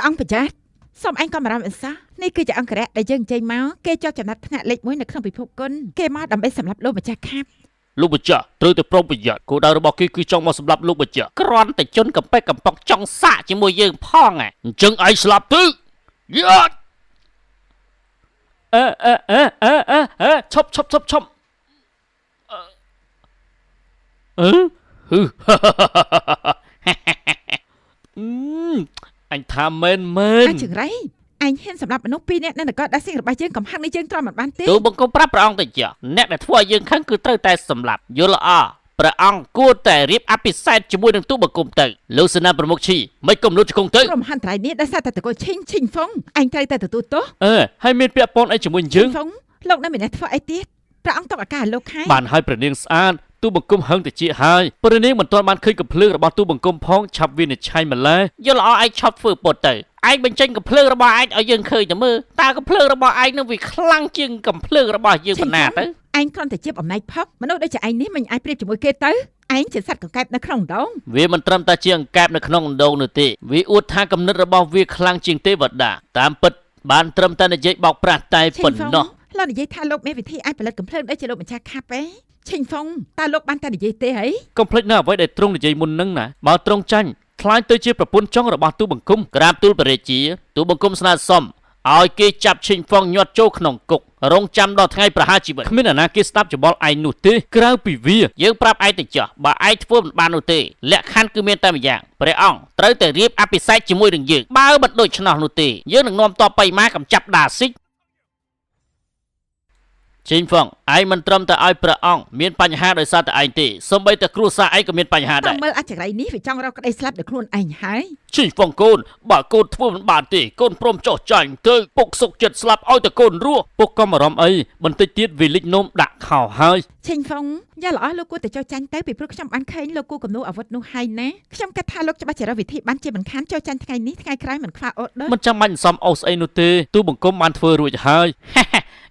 ព្រះអង្គប្រចាស់សូមអញក៏មករំអិនសោះនេះគឺជាអង្គរៈដែលយើងចេញមកគេចោទចំណាត់ថ្នាក់លេខ1នៅក្នុងពិភពគុណគេមកដើម្បីសម្លាប់លោកម្ចាស់ខាប់លោកម្ចាស់ត្រូវតែប្រុងប្រយ័ត្នគោលដៅរបស់គេគឺចង់មកសម្លាប់លោកម្ចាស់គ្រាន់តែជន់កំពេចកំប៉ុកចង់សាកជាមួយយើងផងអញ្ចឹងឯងស្លាប់ទៅយ៉ាត់ឈប់អញថាមែនអញជង្រៃអញហ៊ានសម្រាប់មនុស្ស2នាក់នៅនគរដាស៊ីងរបស់យើងកំហឹងនេះយើងទ្រាំមិនបានទេទូបង្គំប្រាប់ព្រះអង្គទៅចាអ្នកដែលធ្វើឲ្យយើងខឹងគឺត្រូវតែសម្លាប់យល់អព្រះអង្គគួរតែរៀបអភិសេកជាមួយនឹងទូបង្គំទៅលោកសេនាប្រមុខឈីមិនគំនុតជង្គង់ទៅក្រុមហន្តរៃនេះដោយសារតែតកូលឈីងហ្វុងអញត្រូវតែទទួលទោសហើយមានពាក់ព័ន្ធអីជាមួយយើងហ្វុងលោកនៅម្នាក់ធ្វើអីទៀតព្រះអង្គតបអាការលោកហើយបានហើយព្រះនាងស្អាតទូបង្គំហឹងតិចហើយព្រះនាងមិនទាន់បានឃើញកំភ្លើងរបស់ទូបង្គំផងឆាប់វិនិច្ឆ័យម្ល៉េះយល់ឯងឆាប់ធ្វើពុតទៅឯងបញ្ចេញកំភ្លើងរបស់ឯងឲ្យយើងឃើញទៅមើលតើកំភ្លើងរបស់ឯងនឹងវាខ្លាំងជាងកំភ្លើងរបស់យើងប៉ុណ្ណាទៅឯងគ្រាន់តែជាអំណាចផឹកមនុស្សដូចជាឯងនេះមិនអាចប្រៀបជាមួយគេទៅឯងជាសត្វកង្កែបនៅក្នុងដងវាមិនត្រឹមតែជាអង្កែបនៅក្នុងដងនោះទេវាអួតថាគំនិតរបស់វាខ្លាំងជាងទេវតាតាមពិតបានត្រឹមតែនិយាយបោកប្រាស់តែប៉ុណ្ណោះលោកនិយាយថាលោកមានវិធីអាចផលិតកំភ្លើងដូចជាលោកម្ចាស់ខាប់ឯងឈិញហ្វុងតើលោកបានតែនិយាយទេហីកុំភ្លេចណាអ្វីដែលទ្រង់និយាយមុននឹងណាបើទ្រង់ចាញ់ខ្លាចទៅជាប្រពន្ធចុងរបស់ទូបង្គំក្រាបទូលព្រះរាជាទូបង្គំស្នើសុំឲ្យគេចាប់ឈិញហ្វុងញាត់ចូលក្នុងគុករងចាំដល់ថ្ងៃប្រហារជីវិតគ្មានអាណាគេស្ដាប់ច្បល់ឯងនោះទេក្រៅពីវាយើងប្រាប់ឯងទៅចោះបើឯងធ្វើមិនបាននោះទេលក្ខខណ្ឌគឺមានតែម្យ៉ាងព្រះអង្គត្រូវតែរៀបអភិសេកជាមួយនឹងយើងបើមិនដូច្នោះនោះទេយើងនឹងនាំតបបៃម៉ាកំចាប់ដាស៊ីកឈិញហ្វុងឯងមិនត្រឹមតែឲ្យព្រះអង្គមានបញ្ហាដោយសារតែឯងទេសូម្បីតែគ្រួសារឯងក៏មានបញ្ហាដែរមើលអចរៃនេះវាចង់រកក្តីស្លាប់ដោយខ្លួនឯងហើយឈិញហ្វុងកូនបើកូនធ្វើមិនបានទេកូនព្រមចោះចាញ់ទៅពុកសុកចិត្តស្លាប់ឲ្យតែកូនរស់ពុកក៏អារម្មណ៍អីបន្តិចទៀតវាលិចនោមដាក់ខោហើយឈិញហ្វុងយ៉ាល្អលោកគួរតែចោះចាញ់ទៅពីព្រោះខ្ញុំបានឃើញលោកគូកំនូអាវុធនោះហើយណាខ្ញុំគិតថាលោកច្បាស់ជារកវិធីបានជាមិនខានចោះចាញ់ថ្ងៃនេះថ្ងៃក្រោយមិនខ្វះអូដមិនចាំបាច់សំអូសអីនោះទេទូបង្គំបានធ្វើរួចហើយ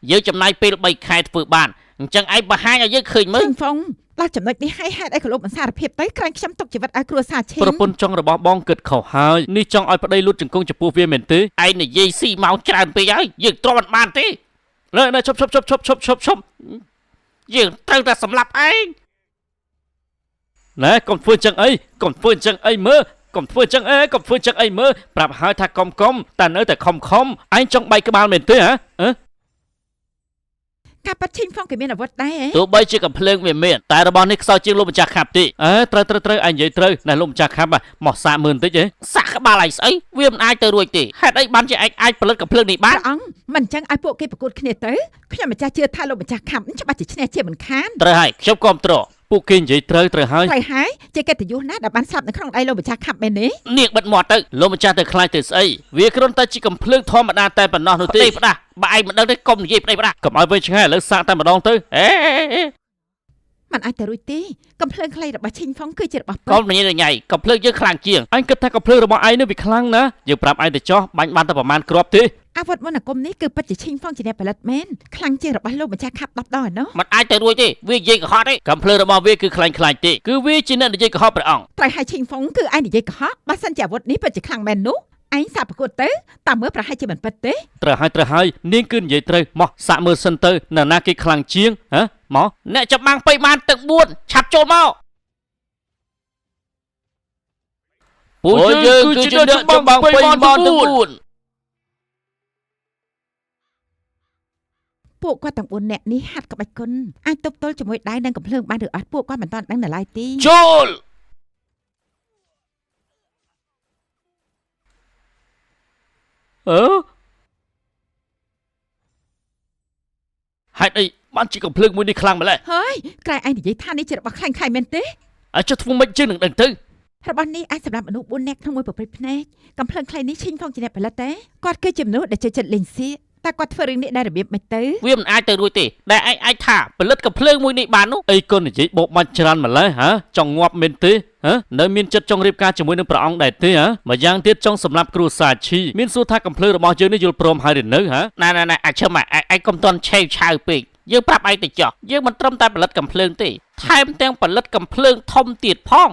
យើងចំណាយពេល3ខែធ្វើបានអញ្ចឹងឯងបង្ហាញឲ្យយើងឃើញមើលឈិញហ្វុងដល់ចំណុចនេះហើយហេតុអីក៏លោកមិនសារភាពទៅក្រែងខ្ញុំទុកជីវិតឲ្យគ្រួសារឈិញប្រពន្ធចង់របស់បងគិតខុសហើយនេះចង់ឲ្យប្តីលួចជង្គង់ចំពោះវាមែនទេឯងនិយាយស៊ីមកច្រើនពេកហើយយើងទ្រាំមិនបានទេណែឈប់យើងត្រូវតែសម្លាប់ឯងណែកុំធ្វើចឹងអីមើលកុំធ្វើចឹងអីមើលប្រាប់ហើយថាកុំតែនៅតែខំឯងចង់បែកក្បាលមែនទេហ៎ការប៉ាត់ឈិញហ្វុងគេមានអាវុធដែរទោះបីជាកំភ្លើងវាមានតែរបស់នេះខ្សោយជាងលោកម្ចាស់ខាប់ទេត្រូវឯងនិយាយត្រូវណែលោកម្ចាស់ខាប់មកសាកមើលបន្តិចហ៎សាក់ក្បាលឯងស្អីវាមិនអាចទៅរួចទេហេតុអីបានជាឯងអាចផលិតកំភ្លើងនេះបានព្រះអង្គមិនអញ្ចឹងឲ្យពួកគេប្រកួតគ្នាទៅខ្ញុំម្ចាស់ជឿថាលោកម្ចាស់ខាប់ច្បាស់ជាឈ្នះជាមិនខានត្រូវហើយខ្ញុំគ្រប់គ្រងពួកគេនិយាយត្រូវហើយជាកិត្តិយសណាស់ដែលបានស្លាប់នៅក្នុងដៃលោកម្ចាស់ខាប់មែនទេនាងបិទមាត់ទៅលោកម្ចាស់ទៅខ្លាចទៅស្អីវាគ្រាន់តែជាកំភ្លើងធម្មតាតែប៉ុណ្ណោះនោះទេផ្ដាស់បើឯងមិនដឹងទេកុំនិយាយផ្ដេសផ្ដាស់កុំឲ្យវិញឆ្ងាយឥឡូវសាកតែម្ដងទៅมันអាចទៅរួចទេកំភ្លើងខ្លីរបស់ឈិញហ្វុងគឺជារបស់កុំញ៉ៃញ៉ៃកំភ្លើងយើងខ្លាំងជាងអញគិតថាកំភ្លើងរបស់ឯងនេះវាខ្លាំងណាស់យើងប្រាប់ឯងទៅចោះបាញ់បានតែប្រមាណគ្រាប់ទេអាវុធមន្តអាគមនេះគឺពិតជាឈិញហ្វុងជាអ្នកផលិតមែនខ្លាំងជាងរបស់លោកម្ចាស់ខាប់10ដងឯណោះมันអាចទៅរួចទេវានិយាយកុហកទេកំភ្លើងរបស់វាគឺខ្លាំងទេគឺវាជាអ្នកនិយាយកុហកព្រះអង្គត្រូវឲ្យឈិញហ្វុងគឺឯងនិយាយកុហកបើសិនជាអាវុធនេះពិតជាខ្លាំងមែននោះឯងសាកប្រកួតទៅតាមមើលប្រហែលជាមិនពិតទេត្រូវហើយនាងគឺនិយាយត្រូវមកសាកមើលសិនទៅនៅណាគេខ្លាំងជាងហ៎មកអ្នកចាប់បាំងពេកបានទឹក4ឆាប់ចូលមកពួកយើងគឺជាអ្នកចាប់បាំងពេកបានទឹក4ពួកគាត់ទាំង4នាក់នេះហាត់ក្បាច់គុណអាចទប់ទល់ជាមួយដៃនិងកំភ្លើងបានឬអត់ពួកគាត់មិនទាន់ដឹងនៅឡើយទេចូលហេតុអីបានជាកំភ្លើងមួយនេះខ្លាំងម្ល៉េះហើយក្រែឯងនិយាយថានេះជារបស់ខ្លាំងមែនទេចុះធ្វើមិនជើងនឹងដឹងទៅរបស់នេះអាចសម្រាប់មនុស្ស4នាក់ក្នុងមួយប្រភេទភ្នែកកំភ្លើងខ្លីនេះឈិញហ្វុងជាអ្នកផលិតទេគាត់គឺជាមនុស្សដែលចូលចិត្តលេងសៀកតែគាត់ធ្វើរឿងនេះដែររបៀបមិនទៅវាមិនអាចទៅរួចទេដែលឯងអាចថាផលិតកំភ្លើងមួយនេះបាននោះអីកូននិយាយបោកបាច់ច្រើនម្ល៉េះហ៎ចង់ងាប់មែនទេនៅមានចិត្តចង់រៀបការជាមួយនឹងព្រះអង្គដែរទេម្យ៉ាងទៀតចង់សម្លាប់គ្រួសារឈីមានសួរថាកំភ្លើងរបស់យើងនេះយល់ព្រមហើយឬនៅណែអាចឈឹមឯងកុំតន់ឆេវឆាវពេកយើងប្រាប់ឯងទៅចោះយើងមិនត្រឹមតែផលិតកំភ្លើងទេថែមទាំងផលិតកំភ្លើងធំទៀតផង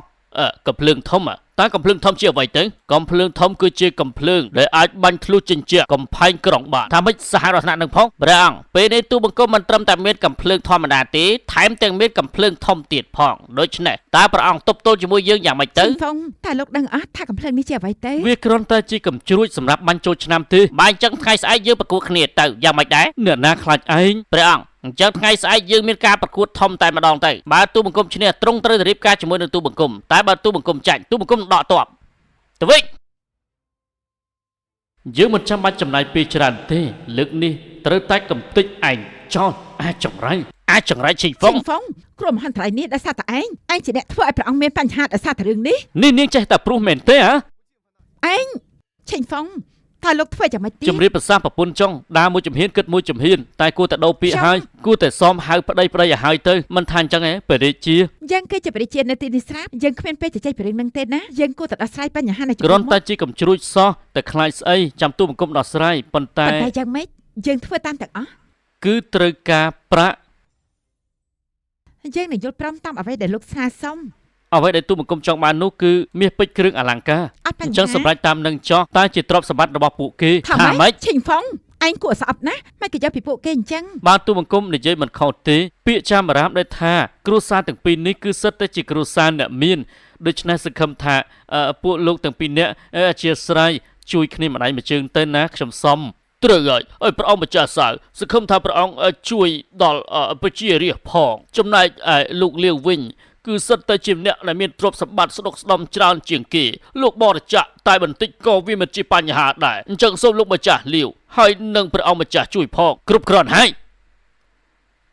កំភ្លើងធំ តើកំភ្លើងធំជាអ្វីទៅកំភ្លើងធំគឺជាកំភ្លើងដែលអាចបាញ់ធ្លុះចិញ្ចៀកកំផែងក្រុងបានថាម៉េចសហរដ្ឋនឹងផងព្រះអង្គពេលនេះទូបង្គំមិនត្រឹមតែមានកំភ្លើងធម្មតាទេថែមទាំងមានកំភ្លើងធំទៀតផងដូច្នេះតើព្រះអង្គទប់ទល់ជាមួយយើងយ៉ាងម៉េចទៅឈិនហ្វុងតើលោកដឹងអត់ថាកំភ្លើងនេះជាអ្វីទៅវាគ្រាន់តែជាកំជ្រួចសម្រាប់បាញ់ចូលឆ្នាំទេបើអញ្ចឹងថ្ងៃស្អែកយើងប្រកួតគ្នាទៅយ៉ាងម៉េចដែរអ្នកណាខ្លាចឯងព្រះអង្គអញ្ចឹងថ្ងៃស្អែកយើងមានការប្រកួតធំតែម្ដងទៅបើទូបង្គំឈ្នះទ្រង់ត្រូវរៀបការជាមួយនឹងទូបង្គំតែបើទូបង្គំចាញ់ទូបង្គំដកទ័ពទៅវិញយើងមិនចាំបាច់ចំណាយពេលច្រើនទេលើកនេះត្រូវតែកំទេចឯងចោលអាចចង្រៃឈិញហ្វុងគ្រោះមហន្តរាយនេះដោយសារតែឯងជាអ្នកធ្វើឲ្យព្រះអង្គមានបញ្ហាដោយសារតែរឿងនេះនាងចេះតែព្រោះមែនទេហ៎ឯងឈិញហ្វុងតើលោកធ្វើយ៉ាងម៉េចទៀតជំរាបប្រសាសន៍ប្រពន្ធចុងដើរមួយជំហានគិតមួយជំហានតែគួរតែដោពាក្យហើយគួរតែសមហៅប្តីឲ្យហើយទៅមិនថាអញ្ចឹងទេព្រះរាជាយើងគឺជាព្រះរាជានៅទីនេះស្រាប់យើងគ្មានពេលជជែកពីរឿងនឹងទេណាយើងគួរតែដោះស្រាយបញ្ហានេះគ្រាន់តែជាកំជ្រួចសោះតែខ្លាចស្អីចាំទូបង្គំដោះស្រាយប៉ុន្តែយ៉ាងម៉េចយើងធ្វើតាមទាំងអស់គឺត្រូវការប្រាក់យើងនឹងយល់ព្រមតាមអ្វីដែលលោកស្នើសុំអ្វីដែលទូបង្គំចង់បាននោះគឺមាសពេជ្រគ្រឿងអលង្ការអញ្ចឹងសម្រាប់តាមនឹងចោះតែជាទ្រព្យសម្បត្តិរបស់ពួកគេថាម៉េចឈិញហ្វុងឯងគួរស្អប់ណាស់មិនគេយកពីពួកគេអញ្ចឹងបើទូបង្គំនិយាយមិនខុសទេពាក្យចាមរាមដែលថាគ្រួសារទាំងពីរនេះគឺសិតតែជាគ្រួសារអ្នកមានដូច្នេះសង្ឃឹមថាពួកលោកទាំងពីរនាក់អធិស្ឋានជួយគ្នាម្ដាយមួយជើងទៅណាខ្ញុំសុំត្រូវហើយឲ្យព្រះអង្គម្ចាស់សៅសង្ឃឹមថាព្រះអង្គជួយដល់ប្រជារាស្ត្រផងចំណែកលោកលាវវិញគឺសិតតែជាអ្នកដែលមានទ្រព្យសម្បត្តិស្ដុកស្ដំច្រើនជាងគេលោកបរិច្ចាគតែបន្តិចក៏វាមិនជាបញ្ហាដែរអញ្ចឹងសូមលោកម្ចាស់លាវហើយនឹងព្រះអង្គម្ចាស់ជួយផងគ្រប់គ្រាន់ហើយ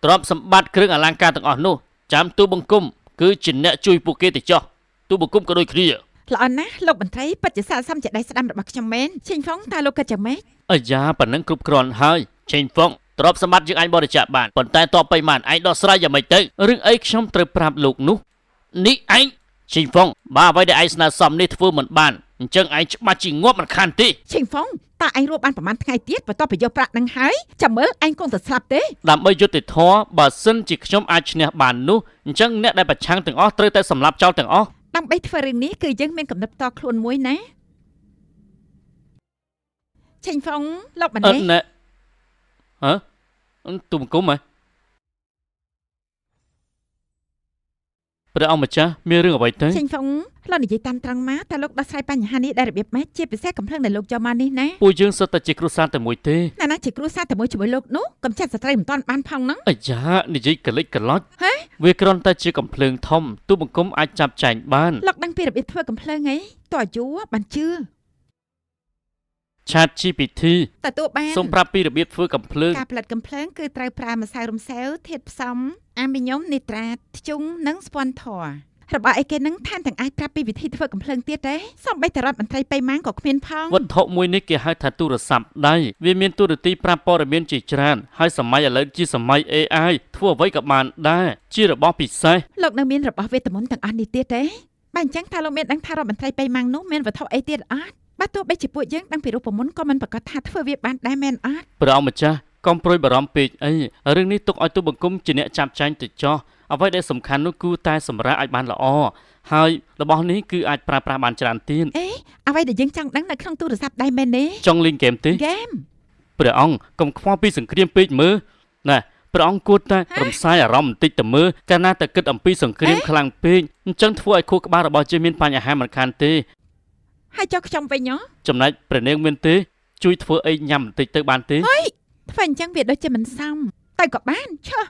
ទ្រព្យសម្បត្តិគ្រឿងអលង្ការទាំងអស់នោះចាំទូបង្គំគឺជាអ្នកជួយពួកគេទៅចោះទូបង្គំក៏ដូចគ្នាល្អណាស់លោកមន្ត្រីពិតជាស័ក្តិសមជាដៃស្ដាំរបស់ខ្ញុំមែនឈិញហ្វុងតើលោកគិតយ៉ាងម៉េចអាយ៉ាប៉ណ្ណឹងគ្រប់គ្រាន់ហើយឈិញហ្វុងទ្រព្យសម្បត្តិយើងអាចបរិច្ចាគបានប៉ុន្តែតបទៅបានឯងដោះស្រាយយ៉ាងម៉េចទៅរឿងអីខ្ញុំត្រូវប្រាប់លោកនោះនេះឯងឈិញហ្វុងបើអ្វីដែលឯងស្នើសុំនេះធ្វើមិនបានអញ្ចឹងឯងច្បាស់ជាងាប់មិនខានទេឈិញហ្វុងតើឯងរੂបានប្រហែលថ្ងៃទៀតបន្ទាប់ពីយកប្រាក់នឹងហើយចាំមើលឯងគង់តែស្លាប់ទេដើម្បីយុត្តិធម៌បើសិនជាខ្ញុំអាចឈ្នះបាននោះអញ្ចឹងអ្នកដែលប្រឆាំងទាំងអស់ត្រូវតែសម្លាប់ចោលទាំងអស់ដើម្បីធ្វើរឿងនេះគឺយើងមានកំណត់តខ្លួនមួយណាឈិញហ្វុងលោកម្នេះហ៎ទូបង្គំហ៎ព្រះអង្គម្ចាស់មានរឿងអ្វីទៅឈិញហ្វុងលោកនិយាយតាមត្រង់មកតើលោកដោះស្រាយបញ្ហានេះដោយរបៀបម៉េចជាពិសេសកំភ្លើងដែលលោកយកមកនេះណាពួកយើងសុទ្ធតែជាគ្រួសារតែមួយទេណាជាគ្រួសារតែមួយជាមួយលោកនោះកំចាត់ស្ត្រីមិនតាន់បានផងហ្នឹងអាយ៉ានិយាយកលិចកលុចវាគ្រាន់តែជាកំភ្លើងធំទូបង្គំអាចចាប់ចែងបានលោកដឹងពីរបៀបធ្វើកំភ្លើងអីតើយូបានជឿឆាត GPT ទទួលបានសូមប្រាប់ពីរបៀបធ្វើកំភ្លើងការផលិតកំភ្លើងគឺត្រូវប្រើម្សៅរំសេវធាតុផ្សំអាមីញ៉ុមនីត្រាតធ្យូងនិងស្ពាន់ធររបស់អីគេនឹងថែមទាំងអាចប្រាប់ពីវិធីធ្វើកំភ្លើងទៀតទេសូម្បីតែរដ្ឋមន្ត្រីប៉ៃម៉ាងក៏គ្មានផងវត្ថុមួយនេះគេហៅថាទូរស័ព្ទដៃវាមានទូរទស្សន៍ប្រាប់ព័ត៌មានជាច្រើនហើយសម័យឥឡូវជាសម័យ AI ធ្វើអ្វីក៏បានដែរជារបស់ពិសេសលោកនៅមានរបស់វេទមន្តទាំងអស់នេះទៀតទេបើអញ្ចឹងតើលោកមានដឹងថារដ្ឋមន្ត្រីប៉ៃម៉ាងនោះមានវត្ថុអីទៀតអត់បើទោះបីជាពួកយើងដឹងពីរូបមន្តក៏មិនប្រកាសថាធ្វើវាបានដែរមែនអត់ព្រះអង្គម្ចាស់កុំព្រួយបារម្ភពេកអីរឿងនេះទុកឲ្យទូបង្គំជាអ្នកចាប់ចែងទៅចោះអ្វីដែលសំខាន់នោះគឺតែសម្រាប់ឲ្យបានល្អហើយរបស់នេះគឺអាចប្រើប្រាស់បានច្រើនទៀតអ្វីដែលយើងចង់ដឹងនៅក្នុងទូរស័ព្ទដៃមែនទេចង់លេងហ្គេមទេហ្គេមព្រះអង្គកុំខ្វល់ពីសង្គ្រាមពេកមើលណាព្រះអង្គគួរតែរំសាយអារម្មណ៍បន្តិចទៅមើលកាលណាតែគិតអំពីសង្គ្រាមខ្លាំងពេកអញ្ចឹងធ្វើឲ្យខួរក្បាលរបស់ជាមានបញ្ហាមិនខានទេហើយចុះខ្ញុំវិញចំណែកព្រះនាងមានទេជួយធ្វើអីញ៉ាំបន្តិចទៅបានទេហីធ្វើអញ្ចឹងវាដូចជាមិនសមតែក៏បានឆោះ